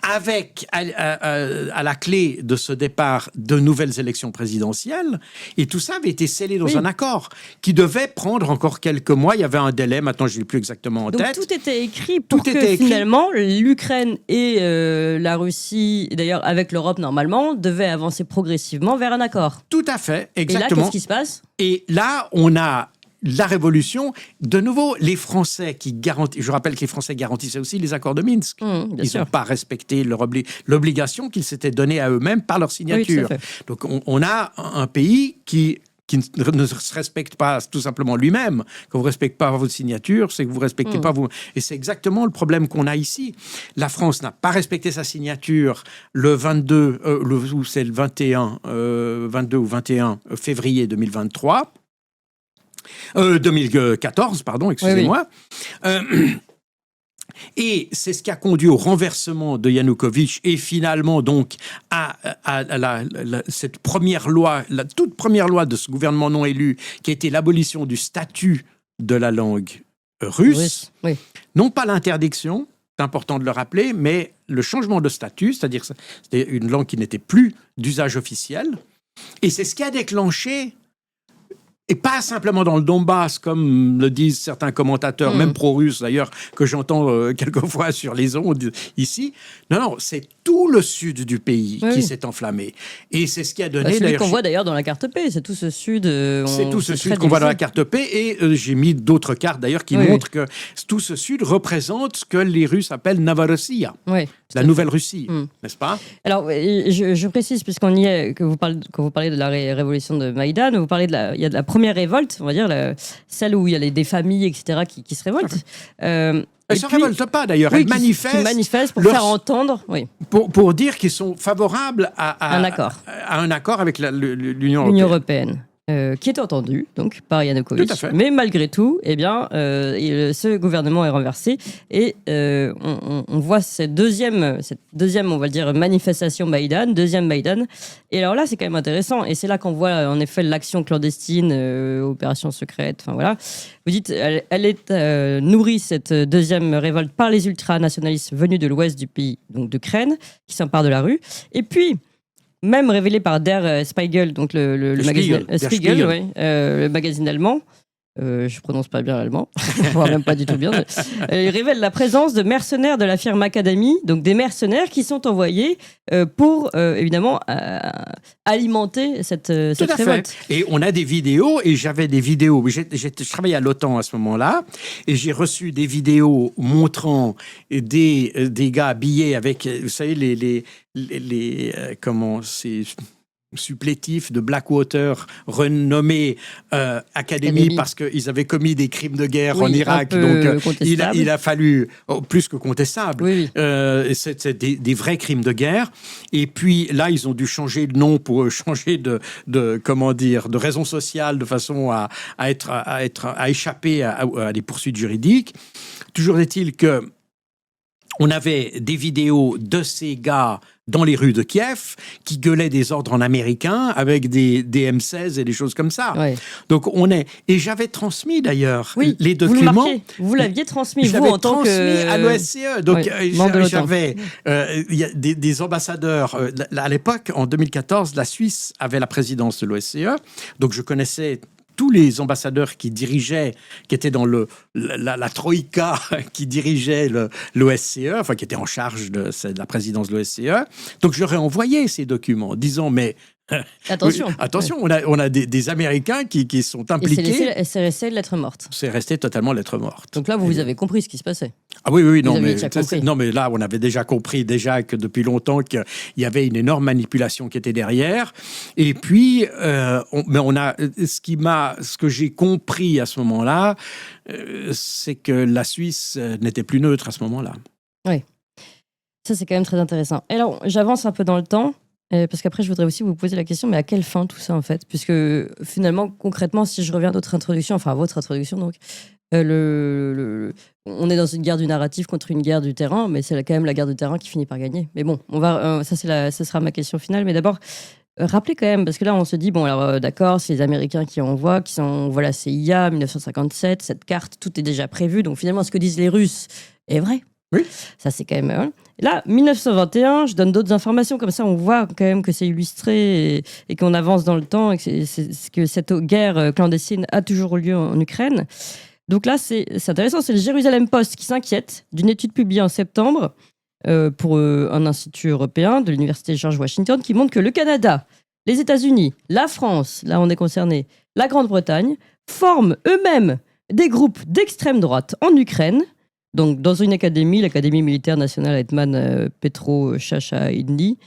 avec à la clé de ce départ de nouvelles élections présidentielles. Et tout ça avait été scellé dans un accord qui devait prendre encore quelques mois. Il y avait un délai, maintenant je ne l'ai plus exactement en tête. Donc tout était écrit pour que finalement l'Ukraine et la Russie, d'ailleurs avec l'Europe normalement, devaient avancer progressivement vers un accord. Tout à fait, exactement. Et là, qu'est-ce qui se passe ? Et là, on a la révolution. De nouveau, les Français qui garantissent... Je rappelle que les Français garantissaient aussi les accords de Minsk. Ils n'ont pas respecté l'obligation qu'ils s'étaient donnée à eux-mêmes par leur signature. Oui, donc on a un pays qui ne se respecte pas tout simplement lui-même. Quand vous ne respectez pas votre signature, c'est que vous ne respectez pas vous. Et c'est exactement le problème qu'on a ici. La France n'a pas respecté sa signature le 22 ou 21 février 2023. 2014, pardon, excusez-moi. Oui. Et c'est ce qui a conduit au renversement de Yanukovych et finalement donc à cette première loi, la toute première loi de ce gouvernement non élu, qui a été l'abolition du statut de la langue russe. Oui. Non pas l'interdiction, c'est important de le rappeler, mais le changement de statut, c'est-à-dire que c'était une langue qui n'était plus d'usage officiel. Et c'est ce qui a déclenché... Et pas simplement dans le Donbass, comme le disent certains commentateurs, même pro-russes d'ailleurs, que j'entends quelquefois sur les ondes ici. Non, c'est tout le sud du pays qui s'est enflammé. Et c'est ce qui a donné... C'est celui qu'on voit d'ailleurs dans la carte P, c'est tout ce sud... c'est tout ce sud qu'on voit dans la carte P. Et j'ai mis d'autres cartes d'ailleurs qui montrent que tout ce sud représente ce que les Russes appellent Novorossiya, la Nouvelle Russie, n'est-ce pas? Alors, je précise, puisqu'on y est, quand vous parlez de la révolution de Maïdan, vous parlez il y a de la première révolte, on va dire, celle où il y a des familles, etc., qui se révoltent. Elles ne se révoltent pas, d'ailleurs, elles manifestent pour faire entendre... Pour dire qu'ils sont favorables à un accord avec l'Union européenne. Qui est entendu donc par Yanukovych, mais malgré tout, eh bien, ce gouvernement est renversé et on voit cette deuxième, on va dire, manifestation Maïdan, deuxième Maïdan. Et alors là, c'est quand même intéressant et c'est là qu'on voit en effet l'action clandestine, opération secrète. Enfin voilà, vous dites, elle est nourrie cette deuxième révolte par les ultranationalistes venus de l'ouest du pays, donc d'Ukraine, qui s'emparent de la rue. Et puis même révélé par Der Spiegel, donc le magazine Spiegel, le magazine allemand. Je prononce pas bien l'allemand, voire même pas du tout bien. Il révèle la présence de mercenaires de la firme Academy, donc des mercenaires qui sont envoyés pour évidemment alimenter cette révolte. Et on a des vidéos, et j'avais des vidéos. Je travaillais à l'OTAN à ce moment-là, et j'ai reçu des vidéos montrant des gars habillés avec, vous savez, comment c'est supplétifs de Blackwater, renommés Académie parce qu'ils avaient commis des crimes de guerre en Irak. Donc, il a fallu, plus que contestable, c'est des vrais crimes de guerre. Et puis là, ils ont dû changer de nom pour changer de raison sociale de façon à échapper à des poursuites juridiques. Toujours est-il que on avait des vidéos de ces gars dans les rues de Kiev qui gueulaient des ordres en américain avec des M16 et des choses comme ça. Ouais. Donc et j'avais transmis d'ailleurs Oui, les vous le documents. marquez. Vous l'aviez transmis, Je vous, l'avais en tant transmis que... à l'OSCE. Donc, membre de l'OTAN. j'avais il y a des ambassadeurs. À l'époque, en 2014, la Suisse avait la présidence de l'OSCE. Donc, je connaissais tous les ambassadeurs qui étaient dans la troïka qui dirigeait l'OSCE, enfin qui était en charge de la présidence de l'OSCE. Donc, je leur ai envoyé ces documents, disant, mais Attention. attention, on a des Américains qui sont impliqués. Et c'est resté lettre morte. C'est resté totalement lettre morte. Donc là, vous avez compris ce qui se passait. Ah oui, non, Vous aviez mais, déjà compris. non, mais là, on avait déjà compris que depuis longtemps qu'il y avait une énorme manipulation qui était derrière. Et puis, ce que j'ai compris à ce moment-là, c'est que la Suisse n'était plus neutre à ce moment-là. Oui. Ça, c'est quand même très intéressant. Et alors, j'avance un peu dans le temps. Parce qu'après, je voudrais aussi vous poser la question, mais à quelle fin tout ça, en fait? Puisque finalement, concrètement, si je reviens à votre introduction, donc, on est dans une guerre du narratif contre une guerre du terrain, mais c'est quand même la guerre du terrain qui finit par gagner. Mais bon, ça sera ma question finale. Mais d'abord, rappelez quand même, parce que là, on se dit, bon, alors d'accord, c'est les Américains qui envoient la CIA, 1957, cette carte, tout est déjà prévu. Donc finalement, ce que disent les Russes est vrai. Oui. Ça, c'est quand même... Là, 1921, je donne d'autres informations, comme ça on voit quand même que c'est illustré et qu'on avance dans le temps et que cette guerre clandestine a toujours lieu en Ukraine. Donc là, c'est intéressant, c'est le Jérusalem Post qui s'inquiète d'une étude publiée en septembre pour un institut européen de l'université George Washington qui montre que le Canada, les États-Unis, la France, là on est concerné, la Grande-Bretagne, forment eux-mêmes des groupes d'extrême droite en Ukraine. Donc, dans une académie, l'Académie militaire nationale Hetman Petro Shashaïdni,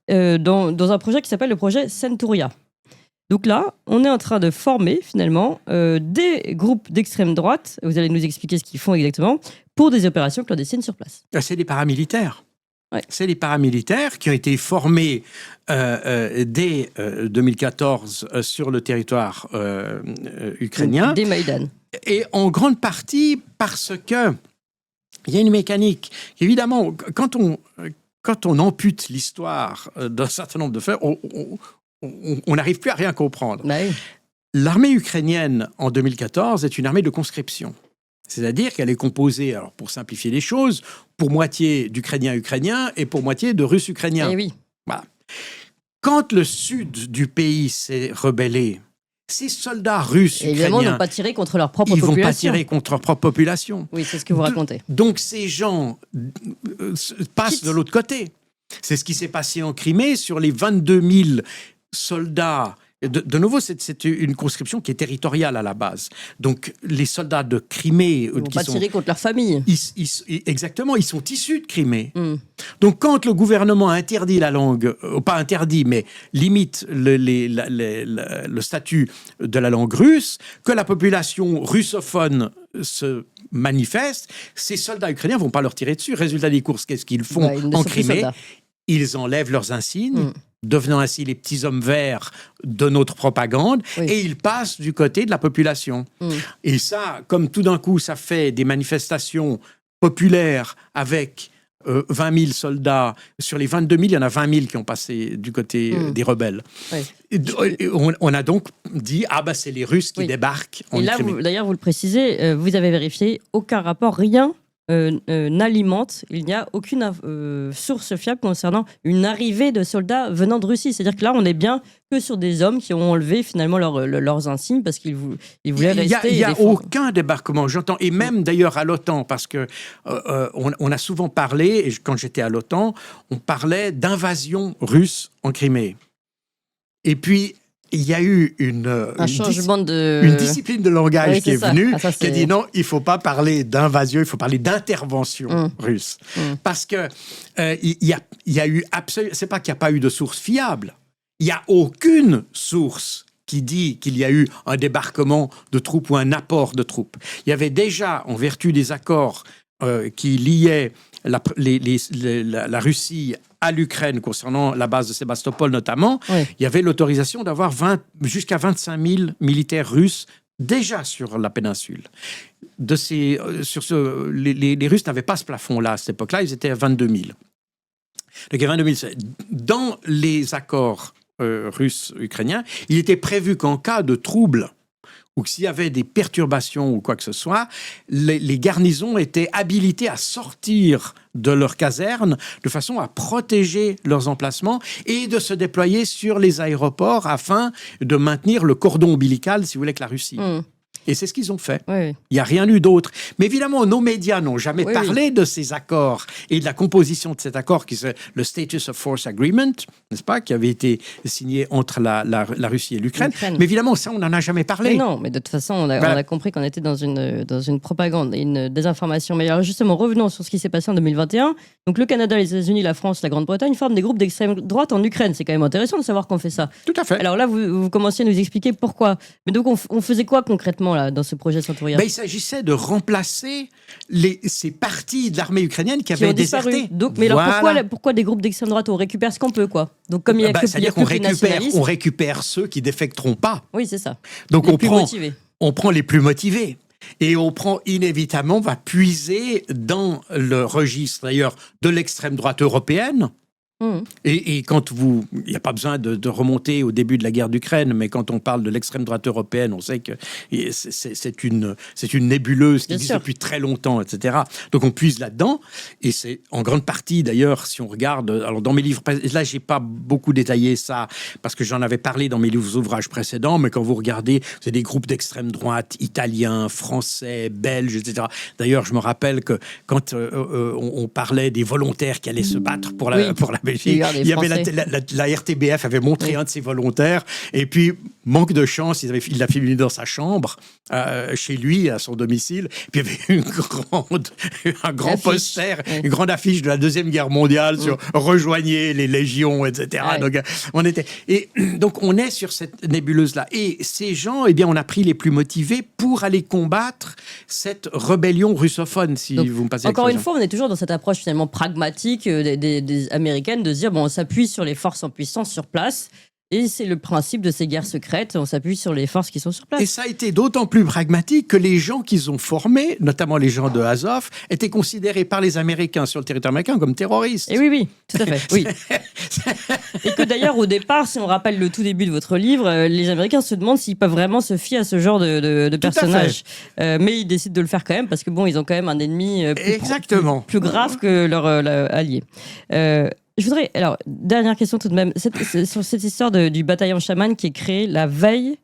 dans un projet qui s'appelle le projet Centuria. Donc là, on est en train de former finalement des groupes d'extrême droite, vous allez nous expliquer ce qu'ils font exactement, pour des opérations clandestines sur place. C'est des paramilitaires. Ouais. C'est les paramilitaires qui ont été formés dès 2014 sur le territoire ukrainien. Des Maïdan. Et en grande partie parce que il y a une mécanique. Évidemment, quand on ampute l'histoire d'un certain nombre de faits, on n'arrive plus à rien comprendre. Bah oui. L'armée ukrainienne en 2014 est une armée de conscription. C'est-à-dire qu'elle est composée, alors pour simplifier les choses, pour moitié d'Ukrainiens ukrainiens et pour moitié de Russes ukrainiens. Eh oui. Voilà. Quand le sud du pays s'est rebellé, ces soldats russes Évidemment, ils ukrainiens, n'ont pas tiré contre leur propre ils population. vont pas tirer contre leur propre population. Oui, c'est ce que vous racontez. Donc ces gens passent de l'autre côté. C'est ce qui s'est passé en Crimée sur les 22 000 soldats. De nouveau, c'est une conscription qui est territoriale à la base. Donc, les soldats de Crimée... Ils ne vont pas tirer contre leur famille. Exactement, ils sont issus de Crimée. Mm. Donc, quand le gouvernement interdit la langue, pas interdit, mais limite le statut de la langue russe, que la population russophone se manifeste, ces soldats ukrainiens ne vont pas leur tirer dessus. Résultat des courses, qu'est-ce qu'ils font en Crimée? Ils enlèvent leurs insignes, devenant ainsi les petits hommes verts de notre propagande, et ils passent du côté de la population. Et ça, comme tout d'un coup, ça fait des manifestations populaires avec 20 000 soldats. Sur les 22 000, il y en a 20 000 qui ont passé du côté des rebelles. Et on a donc dit, c'est les Russes qui débarquent en Crimée. Et là, d'ailleurs, vous le précisez, vous avez vérifié, aucun rapport, rien n'alimente, il n'y a aucune source fiable concernant une arrivée de soldats venant de Russie. C'est-à-dire que là, on n'est bien que sur des hommes qui ont enlevé finalement leurs insignes parce qu'ils voulaient rester. Il n'y a aucun débarquement, j'entends. Et même d'ailleurs à l'OTAN, parce que on a souvent parlé, et quand j'étais à l'OTAN, on parlait d'invasion russe en Crimée. Et puis, il y a eu une discipline de langage qui est venue, qui a dit non, il ne faut pas parler d'invasion, il faut parler d'intervention russe. Parce que il y a eu absolument... C'est pas qu'il n'y a pas eu de source fiable. Il n'y a aucune source qui dit qu'il y a eu un débarquement de troupes ou un apport de troupes. Il y avait déjà, en vertu des accords qui liaient la Russie à l'Ukraine, concernant la base de Sébastopol notamment, il y avait l'autorisation d'avoir jusqu'à 25 000 militaires russes déjà sur la péninsule. Les Russes n'avaient pas ce plafond-là à cette époque-là, ils étaient à 22 000. Donc, 22 000, dans les accords russes-ukrainiens, il était prévu qu'en cas de trouble, ou que s'il y avait des perturbations ou quoi que ce soit, les garnisons étaient habilitées à sortir de leurs casernes de façon à protéger leurs emplacements et de se déployer sur les aéroports afin de maintenir le cordon ombilical, si vous voulez, avec la Russie. Et c'est ce qu'ils ont fait. Oui. Il n'y a rien eu d'autre. Mais évidemment, nos médias n'ont jamais parlé de ces accords et de la composition de cet accord, qui est le Status of Force Agreement, n'est-ce pas, qui avait été signé entre la Russie et l'Ukraine. Mais évidemment, ça, on n'en a jamais parlé. Mais non, mais de toute façon, on a compris qu'on était dans une propagande et une désinformation. Mais alors justement, revenons sur ce qui s'est passé en 2021. Donc le Canada, les États-Unis, la France, la Grande-Bretagne forment des groupes d'extrême droite en Ukraine. C'est quand même intéressant de savoir qu'on fait ça. Tout à fait. Alors là, vous commenciez à nous expliquer pourquoi. Mais donc, on faisait quoi concrètement là, dans ce projet Centuria? Il s'agissait de remplacer ces parties de l'armée ukrainienne qui avaient ont disparu. déserté. Donc, mais alors pourquoi des groupes d'extrême droite? On récupère ce qu'on peut, quoi. Donc comme il y a c'est-à-dire qu'on récupère ceux qui défecteront pas. Oui, c'est ça. Donc les plus motivés. On prend les plus motivés. Et on prend inévitablement, on va puiser dans le registre d'ailleurs de l'extrême droite européenne. Et quand il n'y a pas besoin de remonter au début de la guerre d'Ukraine, mais quand on parle de l'extrême droite européenne, on sait que c'est une nébuleuse qui existe depuis très longtemps, etc. Donc on puise là-dedans, et c'est en grande partie d'ailleurs, si on regarde, alors dans mes livres, là j'ai pas beaucoup détaillé ça, parce que j'en avais parlé dans mes ouvrages précédents, mais quand vous regardez, c'est des groupes d'extrême droite, italiens, français, belges, etc. D'ailleurs, je me rappelle que quand on parlait des volontaires qui allaient se battre pour la Belgique, il y avait la RTBF avait montré un de ses volontaires, et puis manque de chance, il l'a filmé dans sa chambre, chez lui, à son domicile, puis il y avait un grand poster, une grande affiche de la Deuxième Guerre mondiale sur « Rejoignez les légions », etc. Donc on est sur cette nébuleuse-là. Et ces gens, eh bien, on a pris les plus motivés pour aller combattre cette rébellion russophone, si vous me passez l'expression. Encore une fois, on est toujours dans cette approche finalement pragmatique des Américaines, de se dire, on s'appuie sur les forces en puissance sur place. Et c'est le principe de ces guerres secrètes, on s'appuie sur les forces qui sont sur place. Et ça a été d'autant plus pragmatique que les gens qu'ils ont formés, notamment les gens de Azov, étaient considérés par les Américains sur le territoire américain comme terroristes. Et oui, tout à fait. Oui. Et que d'ailleurs, au départ, si on rappelle le tout début de votre livre, les Américains se demandent s'ils peuvent vraiment se fier à ce genre de personnages. Mais ils décident de le faire quand même, parce que ils ont quand même un ennemi plus grave que leur allié. Je voudrais, alors, dernière question tout de même, sur cette histoire du bataillon chaman qui est créé la veille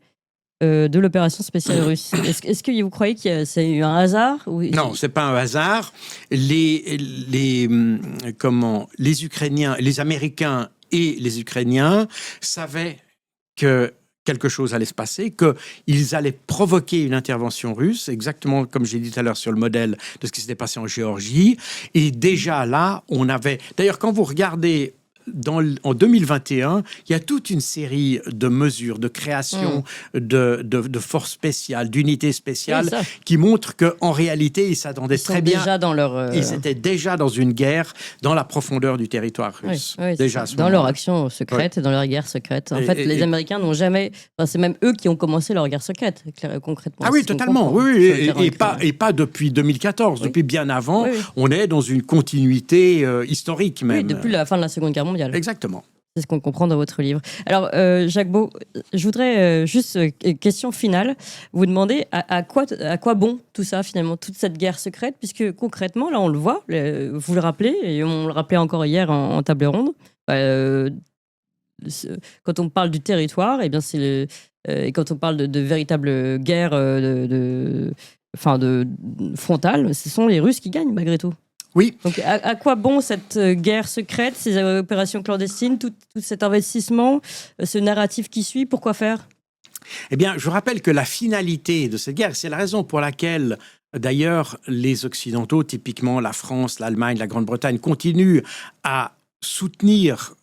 de l'opération spéciale russe. Est-ce que vous croyez que c'est eu un hasard Non, c'est pas un hasard. Les Ukrainiens, les Américains et les Ukrainiens savaient que quelque chose allait se passer, qu'ils allaient provoquer une intervention russe, exactement comme j'ai dit tout à l'heure sur le modèle de ce qui s'était passé en Géorgie. Et déjà là, on avait... D'ailleurs, quand vous regardez en 2021, il y a toute une série de mesures, de création de forces spéciales, d'unités spéciales, qui montrent qu'en réalité, ils s'attendaient très bien. Ils étaient déjà dans une guerre dans la profondeur du territoire russe. Déjà dans leur action secrète et dans leur guerre secrète. En fait, les Américains n'ont jamais... c'est même eux qui ont commencé leur guerre secrète, concrètement. Ah oui, totalement. Oui. Et pas depuis 2014. Depuis bien avant, on est dans une continuité historique même. Oui, depuis la fin de la Seconde Guerre mondiale. Exactement. C'est ce qu'on comprend dans votre livre. Alors, Jacques Beau, je voudrais juste, question finale, vous demander à quoi bon tout ça, finalement, toute cette guerre secrète, puisque concrètement, là, on le voit, vous le rappelez, et on le rappelait encore hier en table ronde, quand on parle du territoire, et quand on parle de véritable guerre frontale, ce sont les Russes qui gagnent, malgré tout. Oui. Donc, à quoi bon cette guerre secrète, ces opérations clandestines, tout cet investissement, ce narratif qui suit, pourquoi faire ? Eh bien, je rappelle que la finalité de cette guerre, c'est la raison pour laquelle, d'ailleurs, les Occidentaux, typiquement la France, l'Allemagne, la Grande-Bretagne, continuent à soutenir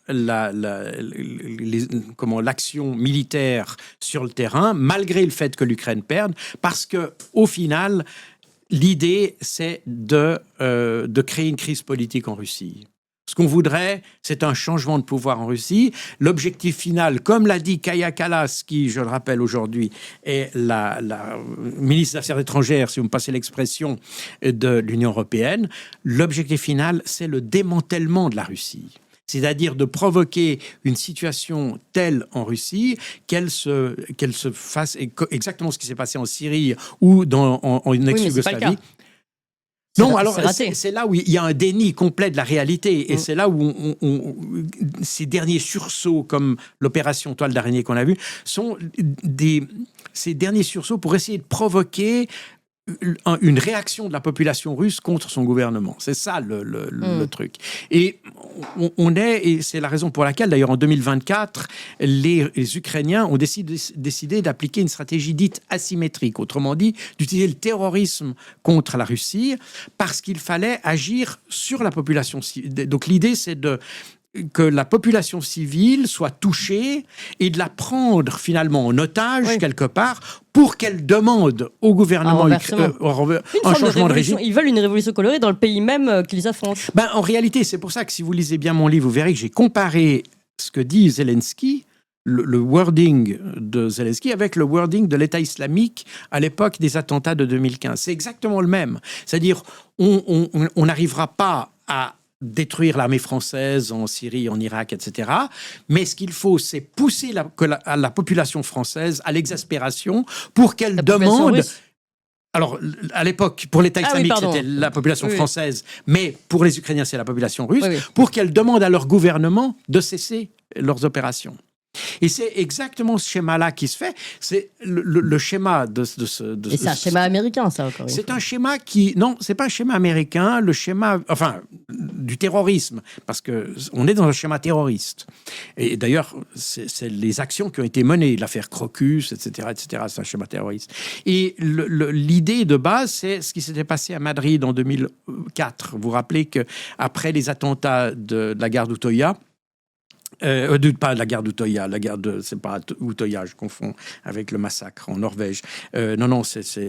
l'action militaire sur le terrain, malgré le fait que l'Ukraine perde, parce qu'au final... L'idée, c'est de créer une crise politique en Russie. Ce qu'on voudrait, c'est un changement de pouvoir en Russie. L'objectif final, comme l'a dit Kaja Kallas, qui, je le rappelle aujourd'hui, est la ministre des Affaires étrangères, si vous me passez l'expression, de l'Union européenne, l'objectif final, c'est le démantèlement de la Russie. C'est-à-dire de provoquer une situation telle en Russie qu'elle se fasse exactement ce qui s'est passé en Syrie ou en ex-Yougoslavie. Non, alors c'est là où il y a un déni complet de la réalité et c'est là où ces derniers sursauts comme l'opération Toile d'araignée qu'on a vue sont ces derniers sursauts pour essayer de provoquer une réaction de la population russe contre son gouvernement. C'est ça le truc. Et et c'est la raison pour laquelle, d'ailleurs, en 2024, les Ukrainiens ont décidé d'appliquer une stratégie dite asymétrique, autrement dit, d'utiliser le terrorisme contre la Russie, parce qu'il fallait agir sur la population civile. Donc l'idée, c'est que la population civile soit touchée et de la prendre finalement en otage quelque part pour qu'elle demande au gouvernement un changement de régime. Ils veulent une révolution colorée dans le pays même qu'ils affrontent. En réalité, c'est pour ça que si vous lisez bien mon livre, vous verrez que j'ai comparé ce que dit Zelensky, le wording de Zelensky avec le wording de l'État islamique à l'époque des attentats de 2015. C'est exactement le même. C'est-à-dire, on n'arrivera pas à détruire l'armée française en Syrie, en Irak, etc. Mais ce qu'il faut, c'est pousser la population française à l'exaspération pour qu'elle demande... Alors, à l'époque, pour l'État islamique, c'était la population française, mais pour les Ukrainiens, c'est la population russe, pour qu'elle demande à leur gouvernement de cesser leurs opérations. Et c'est exactement ce schéma-là qui se fait. C'est le schéma de Et c'est un schéma américain, ça, encore. C'est un schéma qui... Non, c'est pas un schéma américain, le schéma... Enfin, du terrorisme, parce qu'on est dans un schéma terroriste. Et d'ailleurs, c'est les actions qui ont été menées, l'affaire Crocus, etc., c'est un schéma terroriste. Et l'idée de base, c'est ce qui s'était passé à Madrid en 2004. Vous vous rappelez qu'après les attentats de la gare d'Utoya, pas la gare d'Utoya, c'est pas Utoya, je confonds avec le massacre en Norvège. Non,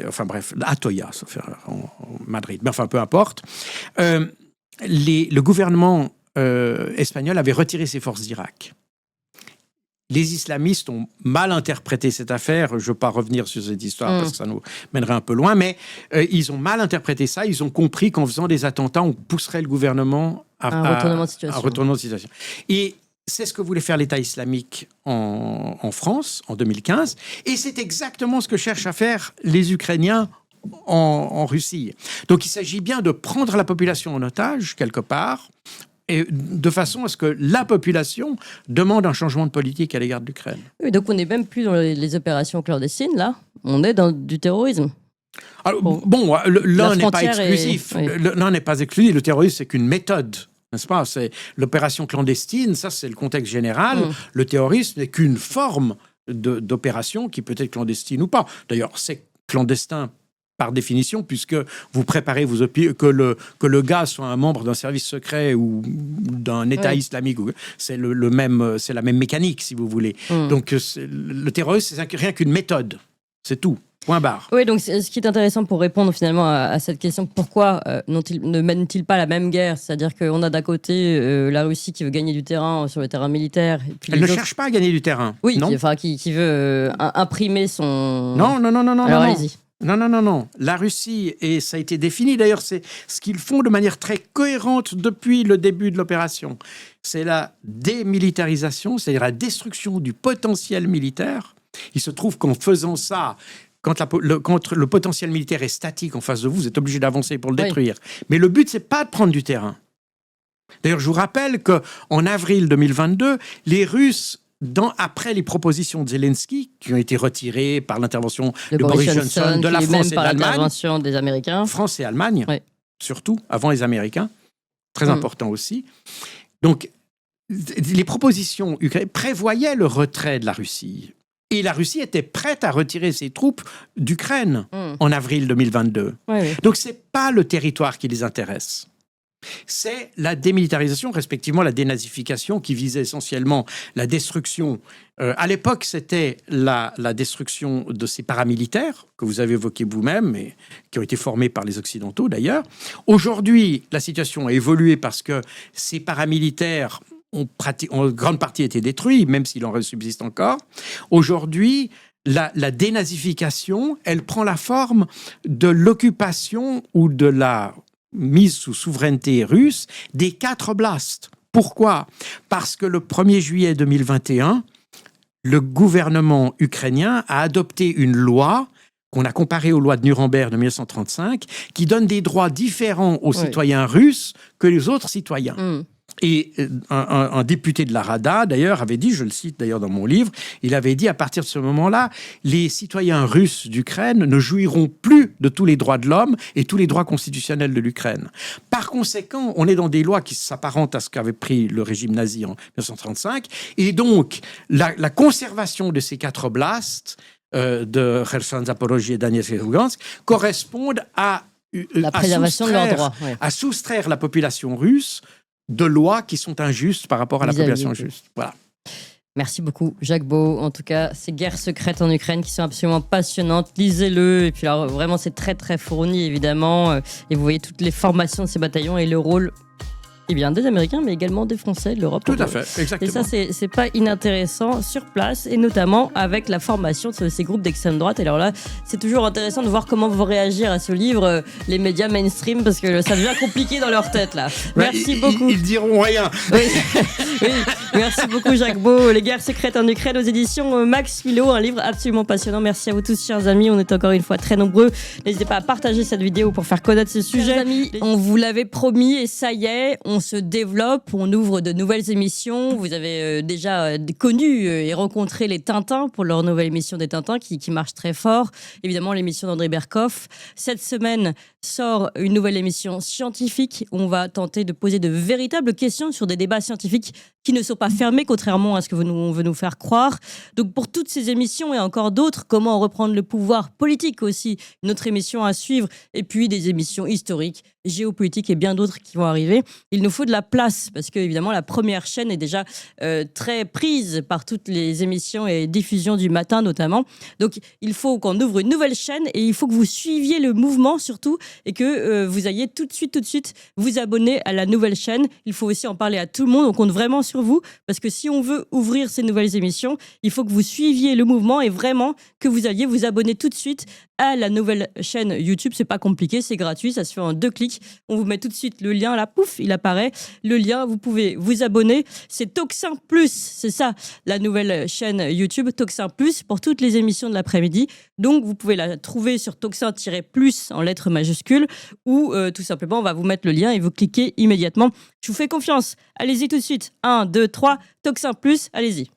enfin bref, à Toya, sauf erreur, en Madrid. Mais enfin, peu importe. Le gouvernement espagnol avait retiré ses forces d'Irak. Les islamistes ont mal interprété cette affaire. Je ne veux pas revenir sur cette histoire parce que ça nous mènerait un peu loin, mais ils ont mal interprété ça. Ils ont compris qu'en faisant des attentats, on pousserait le gouvernement à un retournement de situation. Et c'est ce que voulait faire l'État islamique en France, en 2015. Et c'est exactement ce que cherchent à faire les Ukrainiens en Russie. Donc il s'agit bien de prendre la population en otage, quelque part, et de façon à ce que la population demande un changement de politique à l'égard de l'Ukraine. Oui, donc on n'est même plus dans les opérations clandestines, là. On est dans du terrorisme. Alors, l'un n'est pas exclusif. L'un n'est pas exclusif. Le terrorisme, c'est qu'une méthode. N'est-ce pas ? C'est l'opération clandestine, ça c'est le contexte général. Le terrorisme n'est qu'une forme d'opération qui peut être clandestine ou pas. D'ailleurs, c'est clandestin par définition, puisque vous préparez que le gars soit un membre d'un service secret ou d'un État islamique. C'est c'est la même mécanique, si vous voulez. Donc, le terrorisme, c'est rien qu'une méthode. C'est tout. Point barre. Oui, donc ce qui est intéressant pour répondre finalement à cette question, pourquoi ne mènent-ils pas la même guerre ? C'est-à-dire qu'on a d'un côté la Russie qui veut gagner du terrain sur le terrain militaire. Et puis elle ne cherche pas à gagner du terrain. Oui, qui veut imprimer son... Non. Alors allez-y. Non. La Russie, et ça a été défini d'ailleurs, c'est ce qu'ils font de manière très cohérente depuis le début de l'opération. C'est la démilitarisation, c'est-à-dire la destruction du potentiel militaire. Il se trouve qu'en faisant ça, quand le potentiel militaire est statique en face de vous, vous êtes obligé d'avancer pour le détruire. Mais le but, c'est pas de prendre du terrain. D'ailleurs, je vous rappelle qu'en avril 2022, les Russes, après les propositions de Zelensky, qui ont été retirées par l'intervention de Boris Johnson, de la France et de l'Allemagne, l'intervention des Américains. France et Allemagne, surtout, avant les Américains, très important aussi. Donc, les propositions ukrainiennes prévoyaient le retrait de la Russie. Et la Russie était prête à retirer ses troupes d'Ukraine en avril 2022. Donc, ce n'est pas le territoire qui les intéresse. c'est la démilitarisation, respectivement la dénazification, qui visait essentiellement la destruction. À l'époque, c'était la destruction de ces paramilitaires, que vous avez évoqués vous-même, et qui ont été formés par les Occidentaux d'ailleurs. Aujourd'hui, la situation a évolué parce que ces paramilitaires ont en grande partie été détruits, même s'il en subsiste encore. Aujourd'hui, la dénazification, elle prend la forme de l'occupation ou de la mise sous souveraineté russe des 4 oblasts. Pourquoi ? Parce que le 1er juillet 2021, le gouvernement ukrainien a adopté une loi qu'on a comparée aux lois de Nuremberg de 1935, qui donne des droits différents aux citoyens russes que les autres citoyens. Et un député de la Rada, d'ailleurs, avait dit, je le cite d'ailleurs dans mon livre, il avait dit à partir de ce moment-là, les citoyens russes d'Ukraine ne jouiront plus de tous les droits de l'homme et tous les droits constitutionnels de l'Ukraine. Par conséquent, on est dans des lois qui s'apparentent à ce qu'avait pris le régime nazi en 1935. Et donc, la conservation de ces 4 oblasts, de Kherson, Zaporozhye, Donetsk et Lugansk, correspondent à la préservation de leurs droits. À soustraire la population russe de lois qui sont injustes par rapport à la population juste. Voilà. Merci beaucoup, Jacques Beau. En tout cas, ces guerres secrètes en Ukraine qui sont absolument passionnantes. Lisez-le. Et puis, alors, vraiment, c'est très, très fourni, évidemment. Et vous voyez toutes les formations de ces bataillons et le rôle des Américains, mais également des Français, de l'Europe. Tout à fait, exactement. Et ça, c'est pas inintéressant sur place, et notamment avec la formation de ces groupes d'extrême droite. Et alors là, c'est toujours intéressant de voir comment vont réagir à ce livre les médias mainstream, parce que ça devient compliqué dans leur tête, là. Merci beaucoup. Ils diront rien. Oui, merci beaucoup, Jacques Beau. Les guerres secrètes en Ukraine, aux éditions Max Milo, un livre absolument passionnant. Merci à vous tous, chers amis. On est encore une fois très nombreux. N'hésitez pas à partager cette vidéo pour faire connaître ce sujet. Chers amis, on vous l'avait promis, et ça y est, on se développe, on ouvre de nouvelles émissions. Vous avez déjà connu et rencontré les Tintins pour leur nouvelle émission des Tintins qui marche très fort. Évidemment, l'émission d'André Berkoff. Cette semaine sort une nouvelle émission scientifique où on va tenter de poser de véritables questions sur des débats scientifiques qui ne sont pas fermés, contrairement à ce que on veut nous faire croire. Donc pour toutes ces émissions et encore d'autres, comment reprendre le pouvoir politique aussi, notre émission à suivre, et puis des émissions historiques, géopolitiques et bien d'autres qui vont arriver. Il nous faut de la place, parce que évidemment la première chaîne est déjà très prise par toutes les émissions et diffusions du matin notamment. Donc il faut qu'on ouvre une nouvelle chaîne, et il faut que vous suiviez le mouvement surtout, et que vous ayez tout de suite vous abonner à la nouvelle chaîne. Il faut aussi en parler à tout le monde. On compte vraiment sur vous, parce que si on veut ouvrir ces nouvelles émissions, il faut que vous suiviez le mouvement, et vraiment que vous alliez vous abonner tout de suite à la nouvelle chaîne YouTube. C'est pas compliqué, c'est gratuit, ça se fait en 2 clics. On vous met tout de suite le lien là, pouf, il apparaît. Le lien, vous pouvez vous abonner. C'est Toxin Plus, c'est ça, la nouvelle chaîne YouTube, Toxin Plus, pour toutes les émissions de l'après-midi. Donc vous pouvez la trouver sur Toxin-Plus en lettres majuscules, ou tout simplement on va vous mettre le lien et vous cliquez immédiatement. Je vous fais confiance. Allez-y tout de suite. 1, 2, 3, Toxin Plus, allez-y.